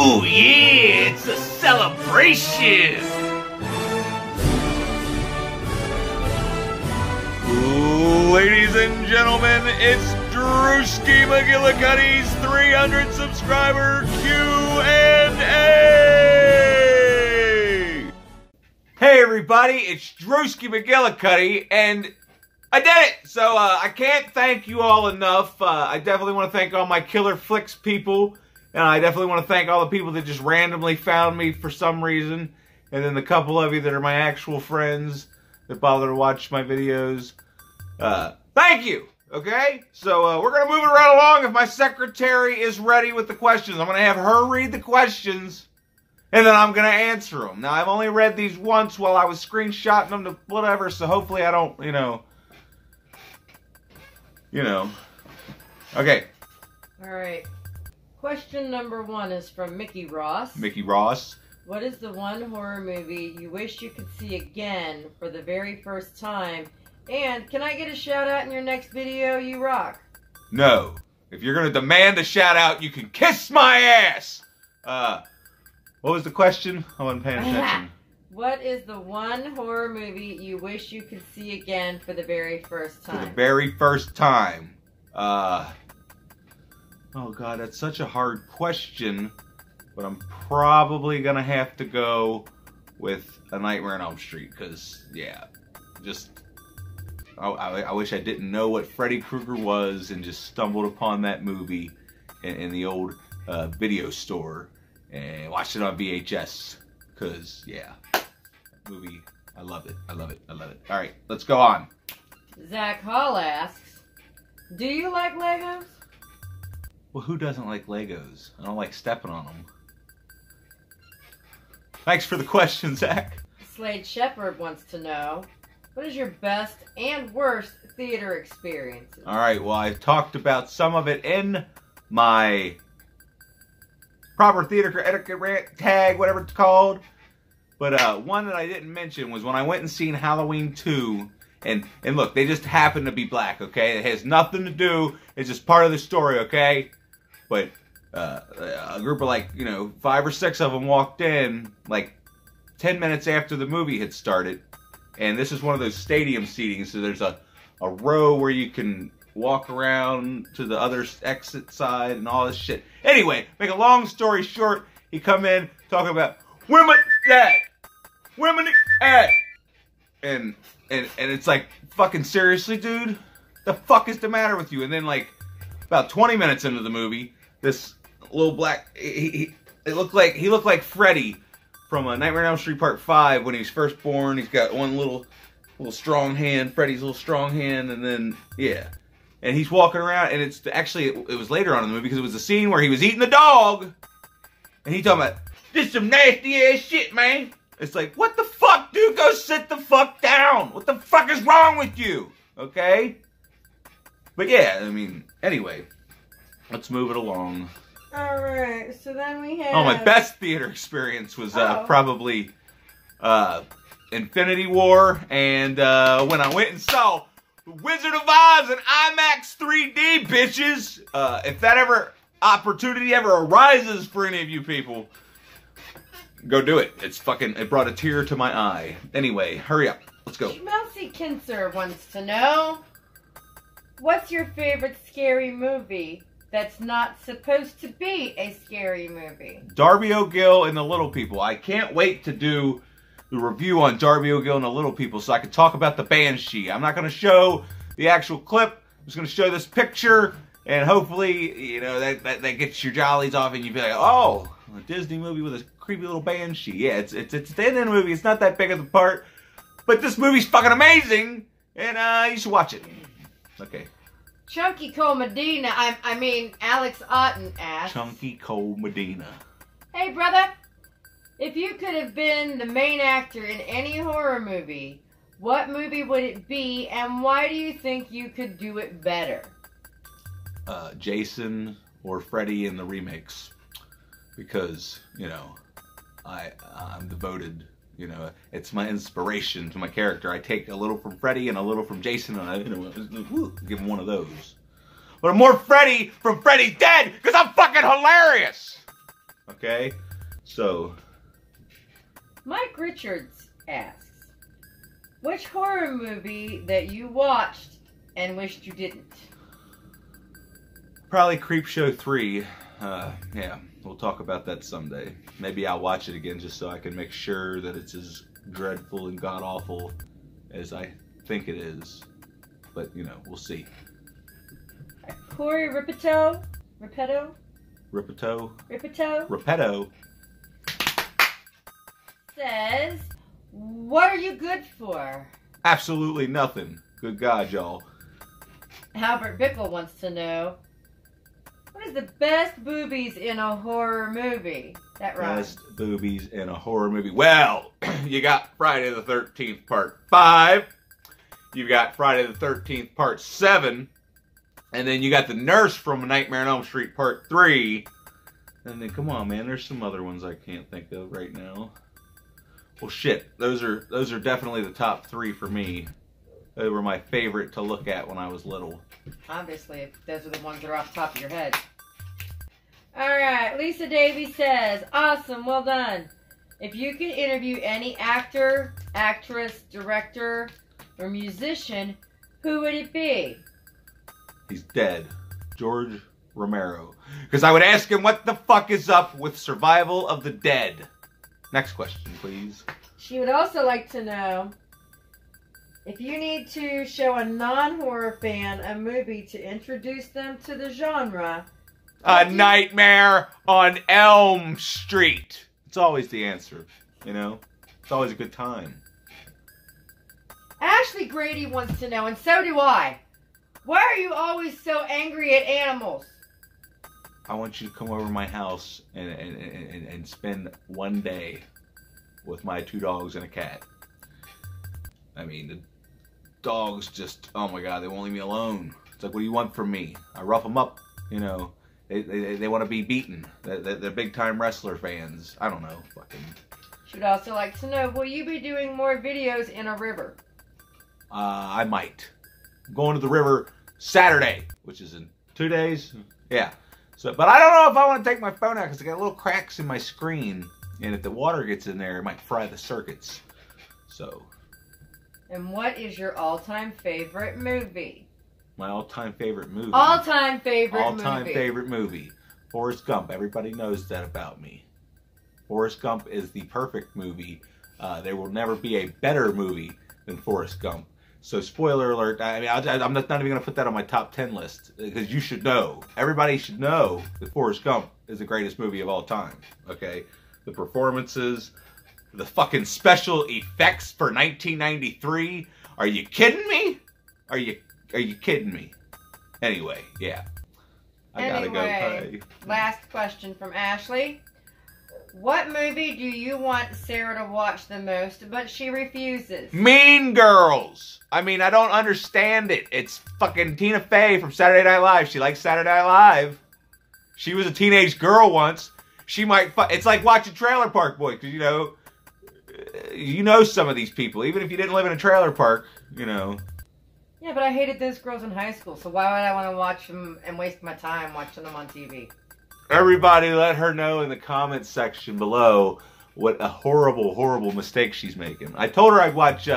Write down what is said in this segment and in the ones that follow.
Ooh, yeah, it's a celebration! Ladies and gentlemen, it's Drewski McGillicuddy's 300 subscriber Q&A! Hey everybody, it's Drewski McGillicuddy, and I did it! So, I can't thank you all enough. I definitely want to thank all my Killer Flicks people, and I definitely want to thank all the people that just randomly found me for some reason, and then the couple of you that are my actual friends that bother to watch my videos. Thank you! Okay? So, we're gonna move it right along if my secretary is ready with the questions. I'm gonna have her read the questions, and then I'm gonna answer them. Now, I've only read these once while I was screenshotting them to whatever, so hopefully I don't, you know. Okay. Alright. Question number 1 is from Mickey Ross. Mickey Ross. What is the one horror movie you wish you could see again for the very first time? And can I get a shout out in your next video? You rock. No. If you're gonna demand a shout out, you can kiss my ass! What was the question? I wasn't paying attention. What is the one horror movie you wish you could see again for the very first time? For the very first time. Oh god, that's such a hard question. But I'm probably gonna have to go with A Nightmare on Elm Street, because, yeah, just... I wish I didn't know what Freddy Krueger was and just stumbled upon that movie in the old video store and watched it on VHS, because, yeah, that movie, I love it, I love it, I love it. Alright, let's go on. Zach Hall asks, do you like Legos? Well, who doesn't like Legos? I don't like stepping on them. Thanks for the question, Zach. Slade Shepherd wants to know, what is your best and worst theater experiences? Alright, well, I've talked about some of it in my proper theater etiquette rant tag, whatever it's called. But one that I didn't mention was when I went and seen Halloween 2. And look, they just happen to be black, okay? It has nothing to do. It's just part of the story, okay? But a group of, like, 5 or 6 of them walked in, like, 10 minutes after the movie had started. And this is one of those stadium seatings, so there's a row where you can walk around to the other exit side and all this shit. Anyway, make a long story short, he come in talking about women at, women at, and it's like, fucking seriously, dude, the fuck is the matter with you? And then, like, about 20 minutes into the movie, this little black, he looked like Freddy from Nightmare on Elm Street Part 5 when he was first born. He's got one little strong hand, Freddy's little strong hand, and then, yeah. And he's walking around, and it's actually, it was later on in the movie, because it was a scene where he was eating the dog, and he talking about, this some nasty ass shit, man. It's like, what the fuck, dude? Go sit the fuck down. What the fuck is wrong with you? Okay? But yeah, I mean, anyway, let's move it along. Alright, so then we have... Oh, my best theater experience was probably Infinity War, and when I went and saw The Wizard of Oz in IMAX 3D, bitches. If that opportunity ever arises for any of you people, go do it. It brought a tear to my eye. Anyway, hurry up. Let's go. Schmelzy Kinzer wants to know, what's your favorite scary movie that's not supposed to be a scary movie? Darby O'Gill and the Little People. I can't wait to do the review on Darby O'Gill and the Little People so I can talk about the Banshee. I'm not going to show the actual clip. I'm just going to show this picture, and hopefully, that gets your jollies off, and you'll be like, oh, a Disney movie with a creepy little banshee. Yeah, it's the end of the movie. It's not that big of a part, but this movie's fucking amazing, and you should watch it. Okay. Chunky Cole Medina, I mean Alex Otten asks, Chunky Cole Medina. hey brother, if you could have been the main actor in any horror movie, what movie would it be, and why do you think you could do it better? Jason or Freddy in the remakes, because I'm devoted. It's my inspiration to my character. I take a little from Freddy and a little from Jason, and I give him one of those. But I'm more Freddy from Freddy Dead, because I'm fucking hilarious! Okay? So, Mike Richards asks, which horror movie that you watched and wished you didn't? probably Creepshow 3. Yeah, we'll talk about that someday. Maybe I'll watch it again just so I can make sure that it's as dreadful and god-awful as I think it is. But, you know, we'll see. Corey Repetto says, what are you good for? Absolutely nothing. Good God, y'all. Albert Bickle wants to know, what is the best boobies in a horror movie? That rhymes. Best boobies in a horror movie. Well, you got Friday the 13th Part 5. You got Friday the 13th Part 7. And then you got the nurse from Nightmare on Elm Street Part 3. And then, come on, man, there's some other ones I can't think of right now. Well, shit, those are definitely the top 3 for me. They were my favorite to look at when I was little. Obviously, if those are the ones that are off the top of your head. Alright, Lisa Davies says, awesome, well done. If you could interview any actor, actress, director, or musician, who would it be? He's dead. George Romero. Because I would ask him what the fuck is up with Survival of the Dead. Next question, please. She would also like to know, if you need to show a non-horror fan a movie to introduce them to the genre... A Nightmare on Elm Street. It's always the answer, you know? It's always a good time. Ashley Grady wants to know, and so do I, why are you always so angry at animals? I want you to come over to my house and spend one day with my 2 dogs and a cat. I mean, the dogs just, oh my God, they won't leave me alone. It's like, what do you want from me? I rough them up, you know. They want to be beaten. They're big-time wrestler fans. I don't know. Fucking. She would also like to know, will you be doing more videos in a river? I might. I'm going to the river Saturday, which is in 2 days. Yeah. So, but I don't know if I want to take my phone out because I got little cracks in my screen, and if the water gets in there, it might fry the circuits. So. And what is your all-time favorite movie? My all-time favorite movie. All-time favorite movie. All-time favorite movie. Forrest Gump. Everybody knows that about me. Forrest Gump is the perfect movie. There will never be a better movie than Forrest Gump. So, spoiler alert. I mean, I'm not even going to put that on my top 10 list because you should know. Everybody should know that Forrest Gump is the greatest movie of all time. Okay, the performances, the fucking special effects for 1993. Are you kidding me? Are you kidding me? Anyway, yeah. I gotta go. Last question from Ashley. What movie do you want Sarah to watch the most, but she refuses? Mean Girls! I mean, I don't understand it. It's fucking Tina Fey from Saturday Night Live. She likes Saturday Night Live. She was a teenage girl once. She might... It's like watching Trailer Park Boys, because, you know some of these people. Even if you didn't live in a trailer park, you know... Yeah, but I hated those girls in high school, so why would I want to watch them and waste my time watching them on TV? Everybody let her know in the comments section below what a horrible, horrible mistake she's making. I told her I'd watch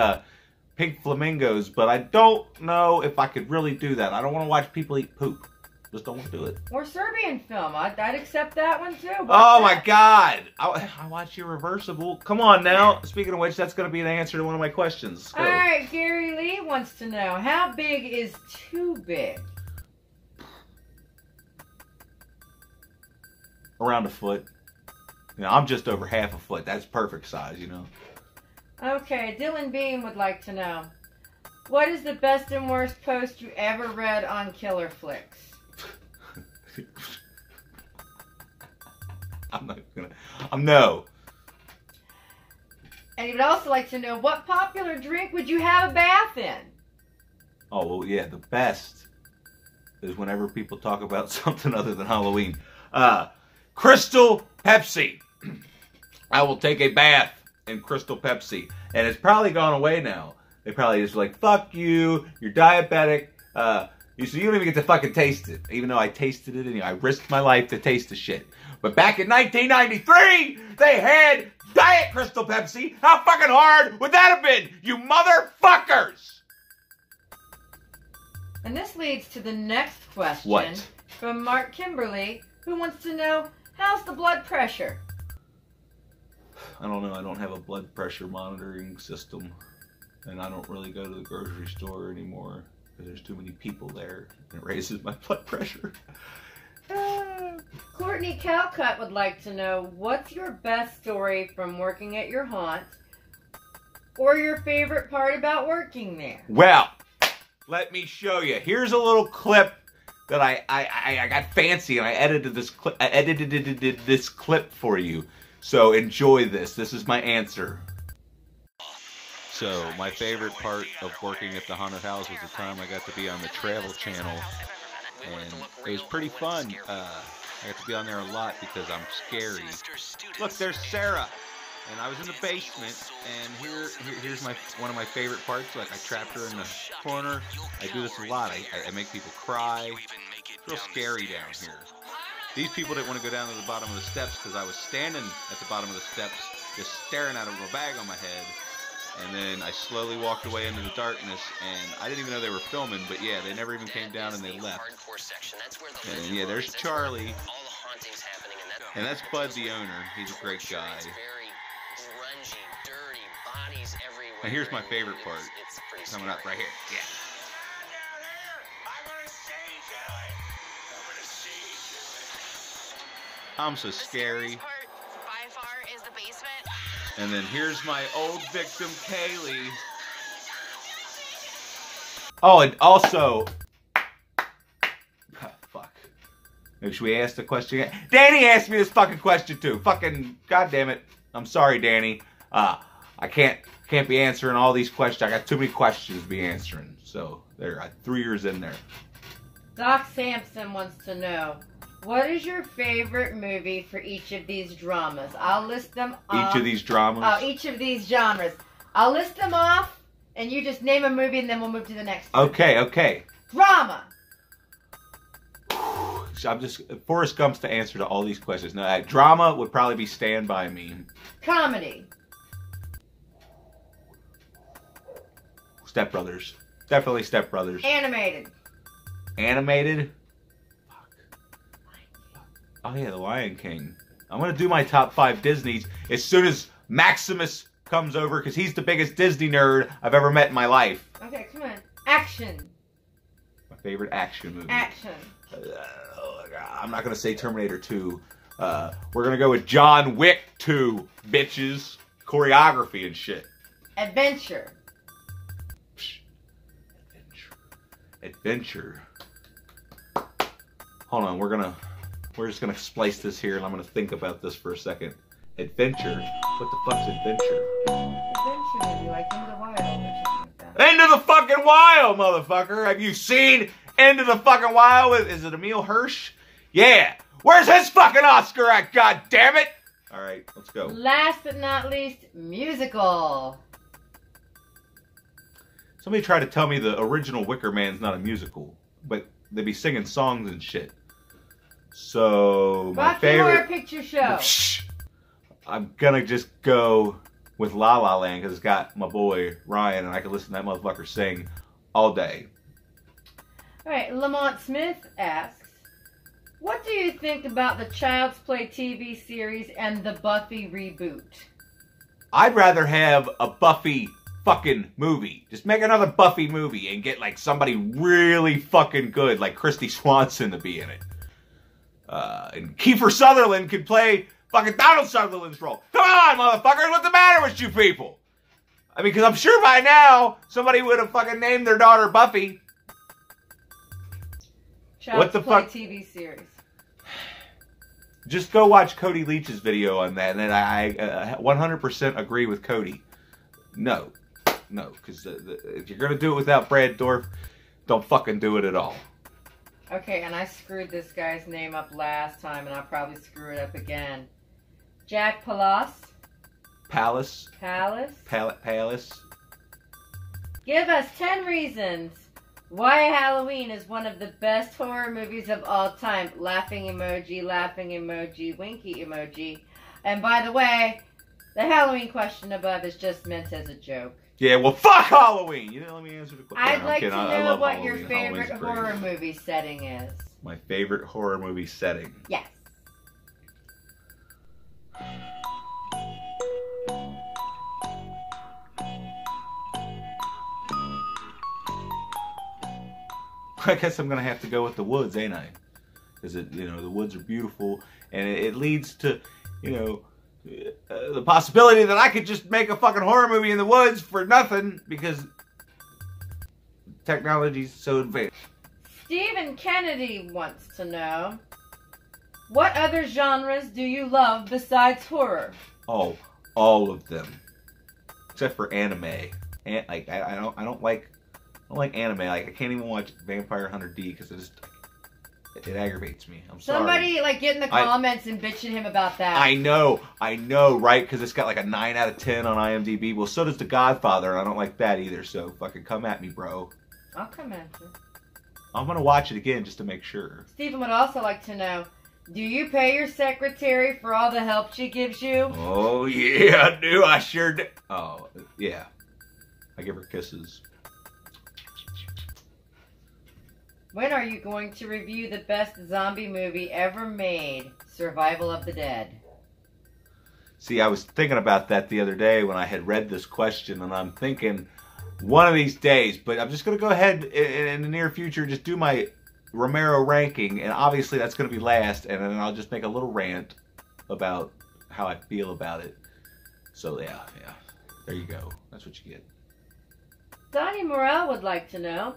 Pink Flamingos, but I don't know if I could really do that. I don't want to watch people eat poop. Just don't want to do it. Or Serbian film. I'd accept that one too. Oh my God! I watch Irreversible. Come on now. Speaking of which, that's going to be an answer to one of my questions. All right, Gary Lee wants to know, how big is too big? Around a foot. I'm just over half a foot. That's perfect size, Okay, Dylan Beam would like to know, what is the best and worst post you ever read on Killer Flicks? No. And he would also like to know, what popular drink would you have a bath in? Oh, well, yeah, the best is whenever people talk about something other than Halloween. Crystal Pepsi. I will take a bath in Crystal Pepsi. And it's probably gone away now. They probably just like, fuck you, you're diabetic, So you don't even get to fucking taste it. Even though I tasted it and I risked my life to taste the shit. But back in 1993, they had Diet Crystal Pepsi. How fucking hard would that have been, you motherfuckers? And this leads to the next question. What? From Mark Kimberly, who wants to know, how's the blood pressure? I don't know. I don't have a blood pressure monitoring system. And I don't really go to the grocery store anymore. Because there's too many people there. And it raises my blood pressure. Courtney Calcutt would like to know, what's your best story from working at your haunt? Or your favorite part about working there? Well, let me show you. Here's a little clip that I got fancy and I edited this clip for you. So enjoy this. This is my answer. So my favorite part of working at the haunted house was the time I got to be on the Travel Channel, and it was pretty fun. I got to be on there a lot because I'm scary. Look, there's Sarah, and I was in the basement, and here's one of my favorite parts. Like, I trapped her in the corner. I do this a lot. I make people cry. It's real scary down here. These people didn't want to go down to the bottom of the steps because I was standing at the bottom of the steps, just staring at them with a bag on my head. And then I slowly walked away into the darkness, and I didn't even know they were filming, but yeah, they never even came down and they left. And yeah, there's Charlie. And that's Bud, the owner. He's a great guy. And here's my favorite part. Coming up right here. Yeah. I'm so scary. And then here's my old victim, Kaylee. Oh, and also... Oh, fuck. Maybe should we ask the question again? Danny asked me this fucking question too. Fucking goddamn it. I'm sorry, Danny. I can't be answering all these questions. I got too many questions to be answering. So there, 3 years in there. Doc Sampson wants to know, what is your favorite movie for each of these dramas? I'll list them off. Each of these dramas? Oh, each of these genres. I'll list them off, and you just name a movie, and then we'll move to the next one. Okay, okay. Drama. I'm just... Forrest Gump's the answer to all these questions. Now, drama would probably be Stand By Me. Comedy. Step Brothers. Definitely Step Brothers. Animated. Animated? Oh yeah, The Lion King. I'm going to do my top 5 Disneys as soon as Maximus comes over, because he's the biggest Disney nerd I've ever met in my life. Okay, come on. Action. My favorite action movie. Action. I'm not going to say Terminator 2. We're going to go with John Wick 2, bitches. Choreography and shit. Adventure. Adventure. Hold on, we're just gonna splice this here, and I'm gonna think about this for a second. Adventure? What the fuck's adventure? Adventure movie, like Into the Wild or something like that. Into the fucking Wild, motherfucker! Have you seen Into the fucking Wild? Is it Emile Hirsch? Yeah! Where's his fucking Oscar at, god damn it? Alright, let's go. Last but not least, musical. Somebody tried to tell me the original Wicker Man's not a musical, but they be singing songs and shit. So, my Rocky favorite... Horror Picture Show. I'm gonna just go with La La Land because it's got my boy Ryan, and I can listen to that motherfucker sing all day. Alright, Lamont Smith asks, what do you think about the Child's Play TV series and the Buffy reboot? I'd rather have a Buffy fucking movie. Just make another Buffy movie and get like somebody really fucking good like Christy Swanson to be in it. And Kiefer Sutherland could play fucking Donald Sutherland's role. Come on, motherfuckers, what's the matter with you people? I mean, because I'm sure by now somebody would have fucking named their daughter Buffy. Child's Play TV series. Just go watch Cody Leach's video on that, and then I 100% agree with Cody. No, because if you're gonna do it without Brad Dourif, don't fucking do it at all. Okay, and I screwed this guy's name up last time, and I'll probably screw it up again. Jack Palance. Palace. Palace. Palace. Give us 10 reasons Why Halloween is one of the best horror movies of all time. Laughing emoji, winky emoji. And by the way, the Halloween question above is just meant as a joke. Yeah, well, fuck Halloween! You didn't let me answer the question. I'd like to know what your Halloween. favorite horror movie setting is. My favorite horror movie setting. Yes. I guess I'm gonna have to go with the woods, ain't I? Because the woods are beautiful, and it leads to, the possibility that I could just make a fucking horror movie in the woods for nothing because technology's so advanced. Stephen Kennedy wants to know, what other genres do you love besides horror? Oh, all of them, except for anime. And I don't like anime. Like, I can't even watch Vampire Hunter D because it aggravates me. I'm sorry. Somebody get in the comments and bitching him about that. I know, right? Because it's got like a 9 out of 10 on IMDb. Well, so does The Godfather, and I don't like that either. So fucking come at me, bro. I'll come at you. I'm gonna watch it again just to make sure. Stephen would also like to know, do you pay your secretary for all the help she gives you? Oh yeah, I do. I sure do. Oh yeah, I give her kisses. When are you going to review the best zombie movie ever made, Survival of the Dead? See, I was thinking about that the other day when I had read this question, and I'm thinking one of these days, but I'm just going to go ahead in the near future, just do my Romero ranking, and obviously that's going to be last, and then I'll just make a little rant about how I feel about it. So yeah, there you go. That's what you get. Donnie Morell would like to know,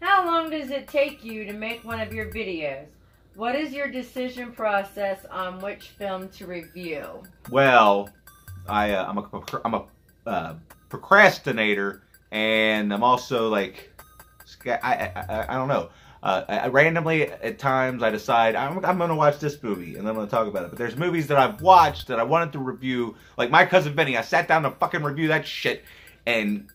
how long does it take you to make one of your videos? What is your decision process on which film to review? Well, I'm a procrastinator, and I'm also like, I don't know. I randomly at times I decide I'm going to watch this movie and I'm going to talk about it. But there's movies that I've watched that I wanted to review, like My Cousin Vinny. I sat down to fucking review that shit, and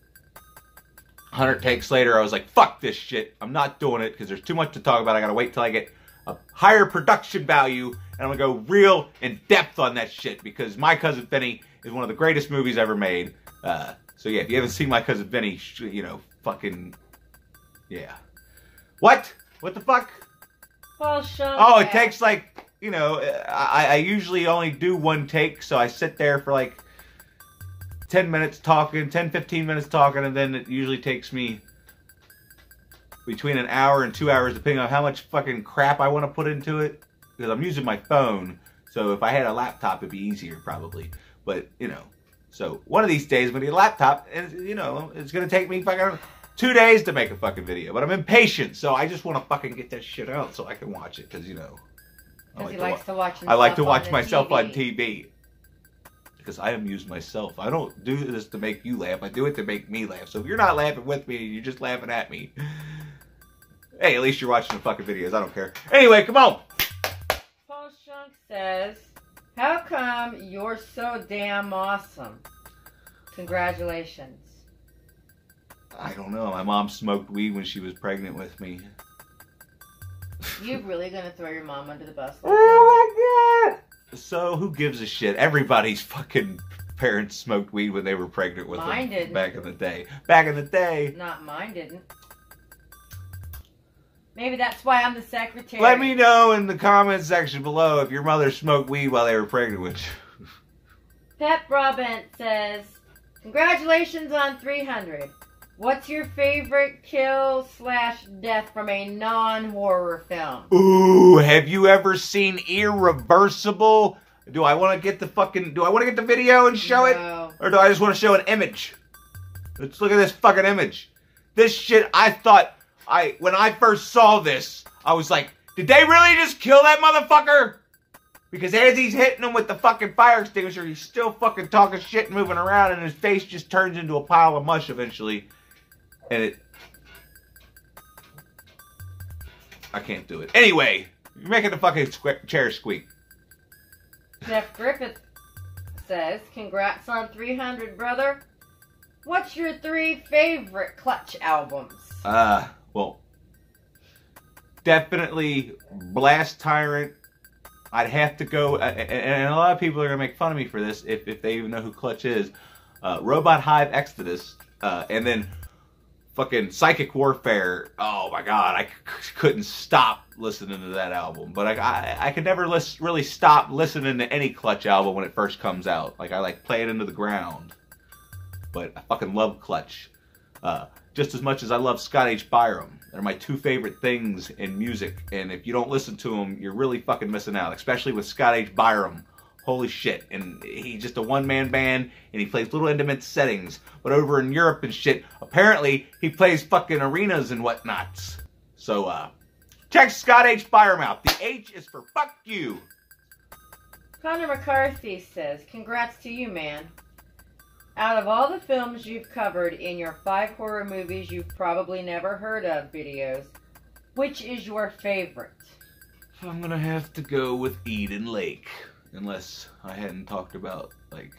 100 takes later, I was like, fuck this shit. I'm not doing it because there's too much to talk about. I gotta wait till I get a higher production value, and I'm gonna go real in depth on that shit because My Cousin Vinny is one of the greatest movies ever made. So yeah, if you haven't seen My Cousin Vinny, fucking, yeah. What? What the fuck? Paul Schunk. Oh, it takes like, I usually only do one take, so I sit there for like 10 minutes talking, 10-15 minutes talking, and then it usually takes me between an hour and 2 hours, depending on how much fucking crap I want to put into it. Because I'm using my phone, so if I had a laptop, it'd be easier probably. But, so one of these days, I'm going to get a laptop, and, it's going to take me fucking 2 days to make a fucking video. But I'm impatient, so I just want to fucking get that shit out so I can watch it, because, Because he likes to watch himself I like to watch myself TV. on TV. Because I amuse myself. I don't do this to make you laugh. I do it to make me laugh. So if you're not laughing with me, you're just laughing at me. Hey, at least you're watching the fucking videos. I don't care. Anyway, come on. Paul Schunk says, how come you're so damn awesome? Congratulations. I don't know. My mom smoked weed when she was pregnant with me. You really gonna throw your mom under the bus? Oh my god! So, who gives a shit? Everybody's fucking parents smoked weed when they were pregnant with Mine them. didn't. Back in the day. Back in the day. Not mine didn't. Maybe that's why I'm the secretary. Let me know in the comments section below if your mother smoked weed while they were pregnant with you. Pep Brabant says, congratulations on 300. What's your favorite kill/death from a non-horror film? Ooh, have you ever seen Irreversible? Do I want to get the video and show it? Or do I just want to show an image? Let's look at this fucking image. This shit, when I first saw this, I was like, did they really just kill that motherfucker? Because as he's hitting him with the fucking fire extinguisher, he's still fucking talking shit and moving around, and his face just turns into a pile of mush eventually. And I can't do it. Anyway, you're making the fucking chair squeak. Jeff Griffith says, congrats on 300, brother. What's your 3 favorite Clutch albums? Well, definitely Blast Tyrant. I'd have to go, and a lot of people are going to make fun of me for this if they even know who Clutch is. Robot Hive Exodus, and then fucking Psychic Warfare. Oh my god, I couldn't stop listening to that album. But I could never really stop listening to any Clutch album when it first comes out. Like, I like play it into the ground. But I fucking love Clutch. Just as much as I love Scott H. Byram. They're my two favorite things in music. And if you don't listen to them, you're really fucking missing out. Especially with Scott H. Byram. Holy shit. And he's just a one-man band, and he plays little intimate settings. But over in Europe and shit, apparently he plays fucking arenas and whatnots. So, check Scott H. Byram out. The H is for fuck you. Connor McCarthy says, congrats to you, man. Out of all the films you've covered in your 5 horror movies you've probably never heard of videos, which is your favorite? I'm gonna have to go with Eden Lake. Unless I hadn't talked about, like,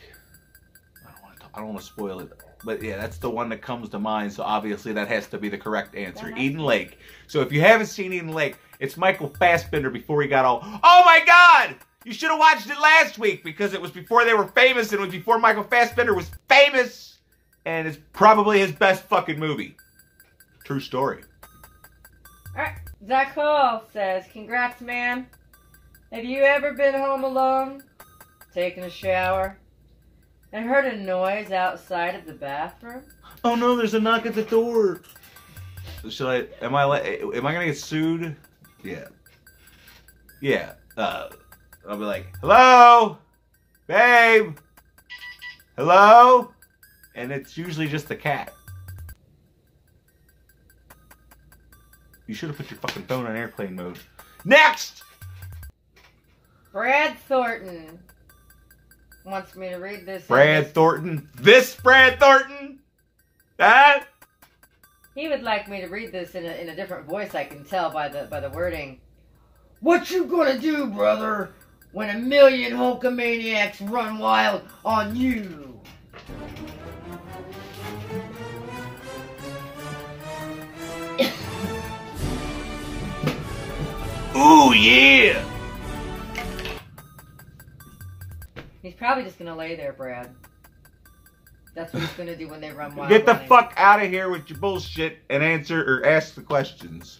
I don't want to spoil it. But yeah, that's the one that comes to mind, so obviously that has to be the correct answer. Eden Lake. So if you haven't seen Eden Lake, it's Michael Fassbender before he got all, oh my god! You should have watched it last week, because it was before they were famous, and it was before Michael Fassbender was famous, and it's probably his best fucking movie. True story. Alright, Zach Hall says, congrats, man. Have you ever been home alone, taking a shower, and heard a noise outside of the bathroom? Oh no, there's a knock at the door. Should I, am I gonna get sued? Yeah. Yeah, I'll be like, hello? Babe? Hello? And it's usually just the cat. You should have put your fucking phone on airplane mode. Next! Brad Thornton wants me to read this. Brad Thornton? This Brad Thornton? That? He would like me to read this in a different voice, I can tell by the wording. What you gonna do, brother, when a million Hulkamaniacs run wild on you? Ooh, yeah! He's probably just gonna lay there, Brad. That's what he's gonna do when they run wild. Get the fuck out of here with your bullshit and answer or ask the questions.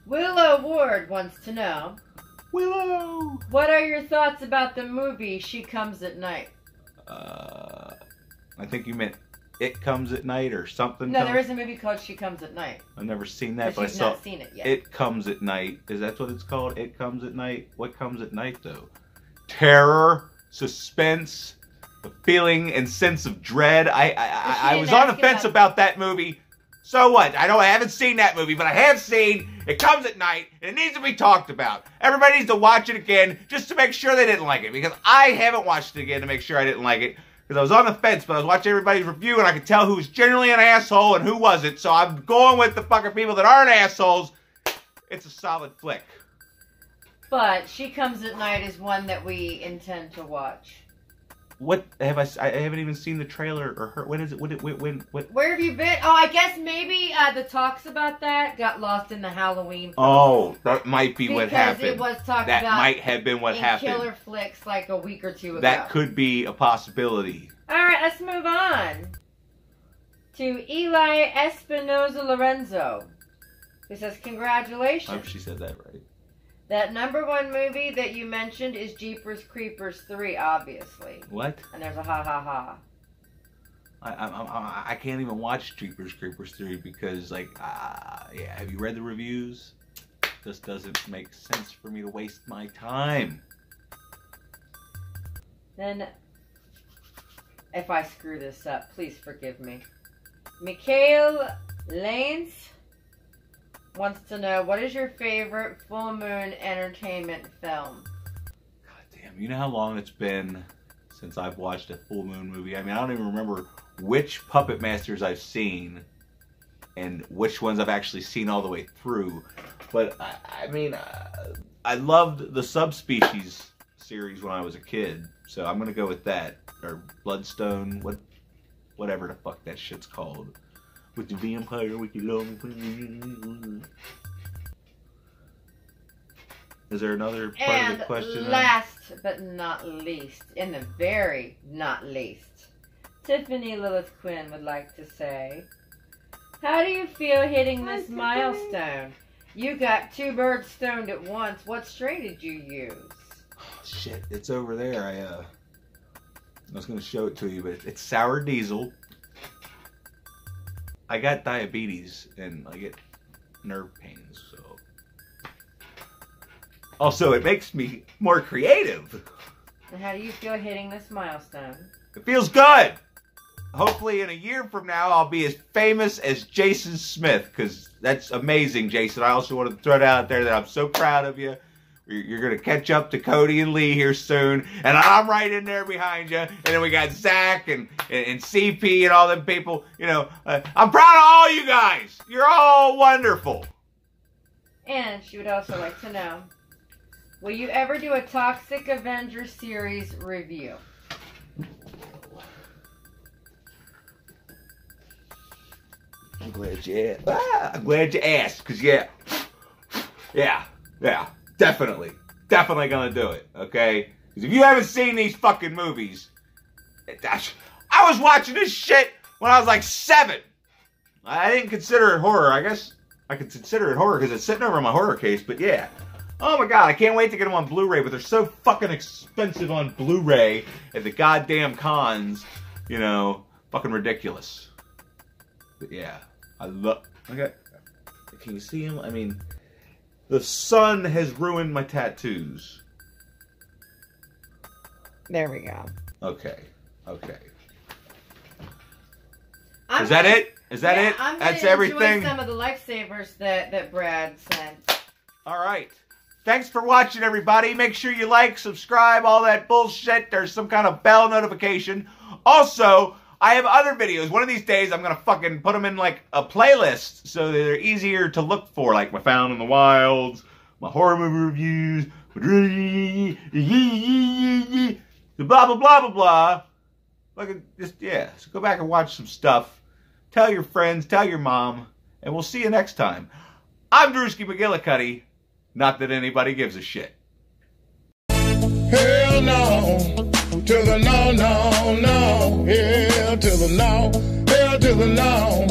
Willow Ward wants to know, Willow! what are your thoughts about the movie She Comes at Night? I think you meant It Comes at Night or something. No, there is a movie called She Comes at Night. I've never seen that, but I she's saw not seen it yet. It Comes at Night. Is that what it's called? It Comes at Night? What comes at night, though? Terror, suspense, the feeling and sense of dread. I was on the fence about that movie. So what? I haven't seen that movie, but I have seen It Comes at Night, and it needs to be talked about. Everybody needs to watch it again just to make sure they didn't like it, because I haven't watched it again to make sure I didn't like it, because I was on the fence, but I was watching everybody's review, and I could tell who was genuinely an asshole and who wasn't, so I'm going with the fucking people that aren't assholes. It's a solid flick. But She Comes at Night is one that we intend to watch. What have I haven't even seen the trailer or heard. When is it? What? Where have you been? Oh, I guess maybe the talks about that got lost in the Halloween. Oh, that might be what happened. Because it was talked that about. That might have been what happened. Killer Flicks like a week or two ago. That could be a possibility. All right, let's move on to Eli Espinoza Lorenzo, who says, "Congratulations." I hope she said that right. That #1 movie that you mentioned is Jeepers Creepers 3, obviously. What? And there's a ha ha ha. I can't even watch Jeepers Creepers 3 because, like, yeah, have you read the reviews? This doesn't make sense for me to waste my time. Then, if I screw this up, please forgive me. Mikhail Lanes wants to know, what is your favorite full moon entertainment film? God damn, you know how long it's been since I've watched a full moon movie? I mean, I don't even remember which Puppet Masters I've seen and which ones I've actually seen all the way through. But, I mean, I loved the Subspecies series when I was a kid, so I'm going to go with that. Or Bloodstone, whatever the fuck that shit's called. with the vampire with the long. Is there another part of the question? Last but not least, in the very not least, Tiffany Lilith Quinn would like to say, how do you feel hitting this milestone? You got 2 birds stoned at once. What strain did you use? Oh, shit, it's over there. I was going to show it to you, but it's sour diesel. I got diabetes and I get nerve pains, so. Also, it makes me more creative. And how do you feel hitting this milestone? It feels good. Hopefully in a year from now, I'll be as famous as Jason Smith, because that's amazing, Jason. I also want to throw it out there that I'm so proud of you. You're going to catch up to Cody and Lee here soon, and I'm right in there behind you. And then we got Zach and CP and all them people. You know, I'm proud of all you guys. You're all wonderful. And she would also like to know, will you ever do a Toxic Avenger series review? I'm glad you asked. I'm glad you asked, because yeah, definitely gonna do it, okay? Because if you haven't seen these fucking movies, I was watching this shit when I was like 7. I didn't consider it horror. I guess I could consider it horror because it's sitting over my horror case, but yeah. Oh my god, I can't wait to get them on Blu-ray, but they're so fucking expensive on Blu-ray at the goddamn cons, you know, fucking ridiculous. But yeah, I love, okay, can you see him? I mean, the sun has ruined my tattoos. There we go. Okay. Is that it? Is that it? That's everything? Enjoy some of the lifesavers that Brad sent. Alright. Thanks for watching, everybody. Make sure you like, subscribe, all that bullshit. There's some kind of bell notification. Also, I have other videos. One of these days, I'm going to fucking put them in, like, a playlist so that they're easier to look for. Like, my Found in the Wilds, my horror movie reviews, blah, blah, blah, blah, blah. Like, just, yeah. So go back and watch some stuff. Tell your friends, tell your mom, and we'll see you next time. I'm Drewski McGillicuddy. Not that anybody gives a shit. Hell no, to the no, no, no. Hell to the no, hell to the no,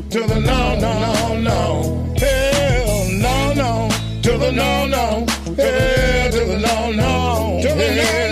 to the no, no, no. Hell no, no, to the no, no. Hell to the no, no, to the no.